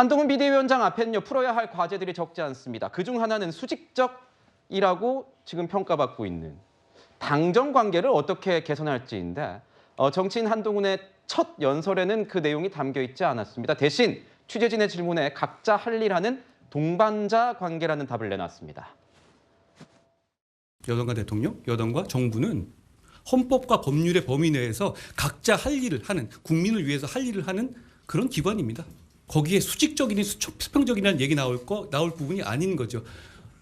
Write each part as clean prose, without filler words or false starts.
한동훈 비대위원장 앞에는요, 풀어야 할 과제들이 적지 않습니다. 그중 하나는 수직적이라고 지금 평가받고 있는 당정 관계를 어떻게 개선할지인데 정치인 한동훈의 첫 연설에는 그 내용이 담겨 있지 않았습니다. 대신 취재진의 질문에 각자 할 일 하는 동반자 관계라는 답을 내놨습니다. 여당과 대통령, 여당과 정부는 헌법과 법률의 범위 내에서 각자 할 일을 하는, 국민을 위해서 할 일을 하는 그런 기관입니다. 거기에 수직적이니 수평적이라는 얘기 나올 부분이 아닌 거죠.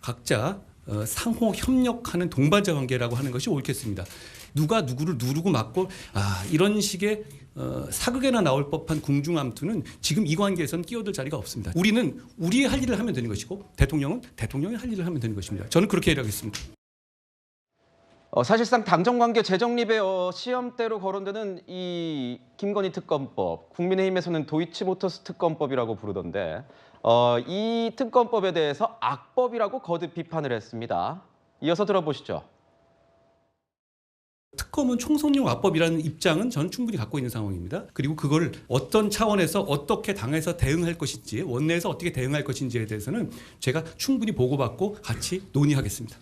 각자 상호 협력하는 동반자 관계라고 하는 것이 옳겠습니다. 누가 누구를 누르고 막고 이런 식의 사극에나 나올 법한 궁중암투는 지금 이 관계에서는 끼어들 자리가 없습니다. 우리는 우리의 할 일을 하면 되는 것이고 대통령은 대통령의 할 일을 하면 되는 것입니다. 저는 그렇게 이해하겠습니다. 사실상 당정관계 재정립의 시험대로 거론되는 이 김건희 특검법, 국민의힘에서는 도이치모터스 특검법이라고 부르던데 이 특검법에 대해서 악법이라고 거듭 비판을 했습니다. 이어서 들어보시죠. 특검은 총선용 악법이라는 입장은 저는 충분히 갖고 있는 상황입니다. 그리고 그걸 어떤 차원에서 어떻게 당에서 대응할 것인지, 원내에서 어떻게 대응할 것인지에 대해서는 제가 충분히 보고받고 같이 논의하겠습니다.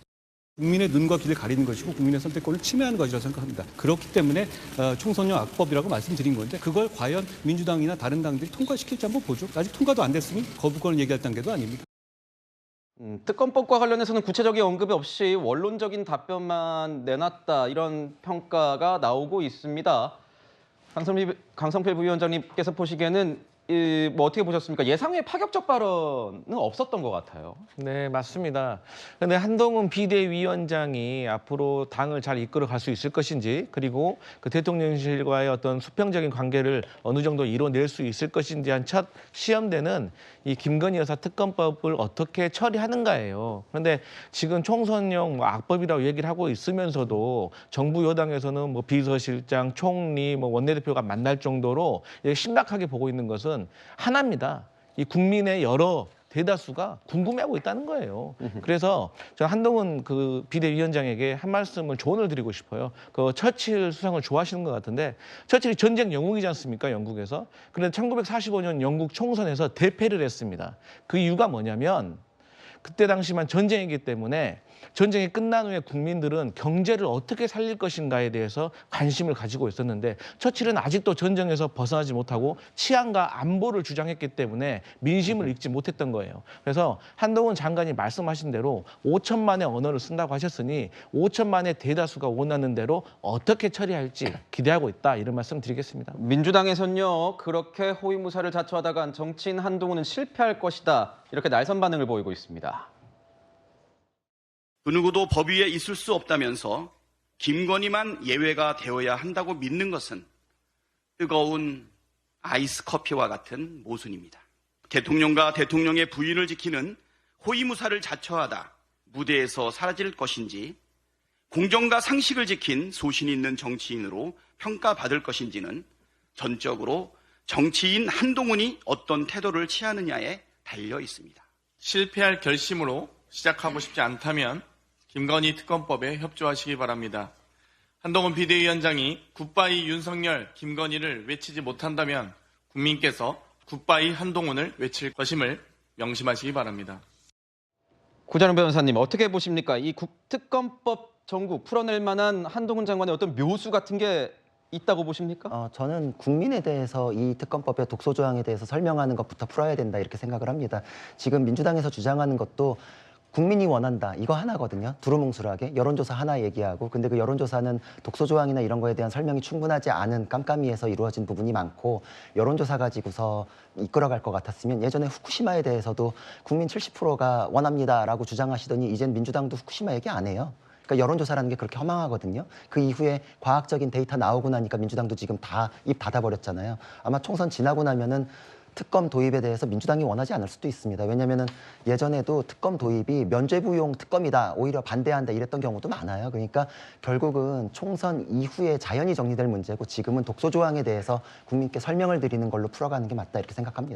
국민의 눈과 귀를 가리는 것이고 국민의 선택권을 침해하는 것이라고 생각합니다. 그렇기 때문에 총선용 악법이라고 말씀드린 건데 그걸 과연 민주당이나 다른 당들이 통과시킬지 한번 보죠. 아직 통과도 안 됐으면 거부권을 얘기할 단계도 아닙니다. 특검법과 관련해서는 구체적인 언급이 없이 원론적인 답변만 내놨다, 이런 평가가 나오고 있습니다. 강성필 부위원장님께서 보시기에는 뭐 어떻게 보셨습니까? 예상외 파격적 발언은 없었던 것 같아요. 네, 맞습니다. 그런데 한동훈 비대위원장이 앞으로 당을 잘 이끌어갈 수 있을 것인지, 그리고 그 대통령실과의 어떤 수평적인 관계를 어느 정도 이뤄낼 수 있을 것인지 한 첫 시험대는 이 김건희 여사 특검법을 어떻게 처리하는가예요. 그런데 지금 총선용 악법이라고 얘기를 하고 있으면서도 정부 여당에서는 뭐 비서실장, 총리, 뭐 원내대표가 만날 정도로 심각하게 보고 있는 것은 하나입니다. 이 국민의 여러 대다수가 궁금해하고 있다는 거예요. 그래서 저는 한동훈 그 비대위원장에게 한 말씀을 조언을 드리고 싶어요. 그 처칠 수상을 좋아하시는 것 같은데, 처칠이 전쟁 영웅이지 않습니까? 영국에서. 그런데 1945년 영국 총선에서 대패를 했습니다. 그 이유가 뭐냐면 그때 당시만 전쟁이기 때문에 전쟁이 끝난 후에 국민들은 경제를 어떻게 살릴 것인가에 대해서 관심을 가지고 있었는데, 처칠은 아직도 전쟁에서 벗어나지 못하고 치안과 안보를 주장했기 때문에 민심을 읽지 못했던 거예요. 그래서 한동훈 장관이 말씀하신 대로 5천만의 언어를 쓴다고 하셨으니 5천만의 대다수가 원하는 대로 어떻게 처리할지 기대하고 있다, 이런 말씀 드리겠습니다. 민주당에서는요, 그렇게 호위무사를 자처하다간 정치인 한동훈은 실패할 것이다, 이렇게 날선 반응을 보이고 있습니다. 그 누구도 법 위에 있을 수 없다면서 김건희만 예외가 되어야 한다고 믿는 것은 뜨거운 아이스 커피와 같은 모순입니다. 대통령과 대통령의 부인을 지키는 호위무사를 자처하다 무대에서 사라질 것인지, 공정과 상식을 지킨 소신 있는 정치인으로 평가받을 것인지는 전적으로 정치인 한동훈이 어떤 태도를 취하느냐에 달려 있습니다. 실패할 결심으로 시작하고 싶지 않다면 김건희 특검법에 협조하시기 바랍니다. 한동훈 비대위원장이 굿바이 윤석열, 김건희를 외치지 못한다면 국민께서 굿바이 한동훈을 외칠 것임을 명심하시기 바랍니다. 구자룡 변호사님, 어떻게 보십니까? 이 특검법 전국 풀어낼 만한 한동훈 장관의 어떤 묘수 같은 게 있다고 보십니까? 저는 국민에 대해서 이 특검법의 독소 조항에 대해서 설명하는 것부터 풀어야 된다, 이렇게 생각을 합니다. 지금 민주당에서 주장하는 것도 국민이 원한다, 이거 하나거든요. 두루뭉술하게 여론조사 하나 얘기하고, 근데 그 여론조사는 독소 조항이나 이런 거에 대한 설명이 충분하지 않은 깜깜이에서 이루어진 부분이 많고, 여론조사 가지고서 이끌어갈 것 같았으면 예전에 후쿠시마에 대해서도 국민 70%가 원합니다라고 주장하시더니 이젠 민주당도 후쿠시마 얘기 안 해요. 그러니까 여론조사라는 게 그렇게 허망하거든요. 그 이후에 과학적인 데이터 나오고 나니까 민주당도 지금 다 입 닫아버렸잖아요. 아마 총선 지나고 나면은 특검 도입에 대해서 민주당이 원하지 않을 수도 있습니다. 왜냐하면 예전에도 특검 도입이 면죄부용 특검이다, 오히려 반대한다, 이랬던 경우도 많아요. 그러니까 결국은 총선 이후에 자연히 정리될 문제고, 지금은 독소 조항에 대해서 국민께 설명을 드리는 걸로 풀어가는 게 맞다, 이렇게 생각합니다.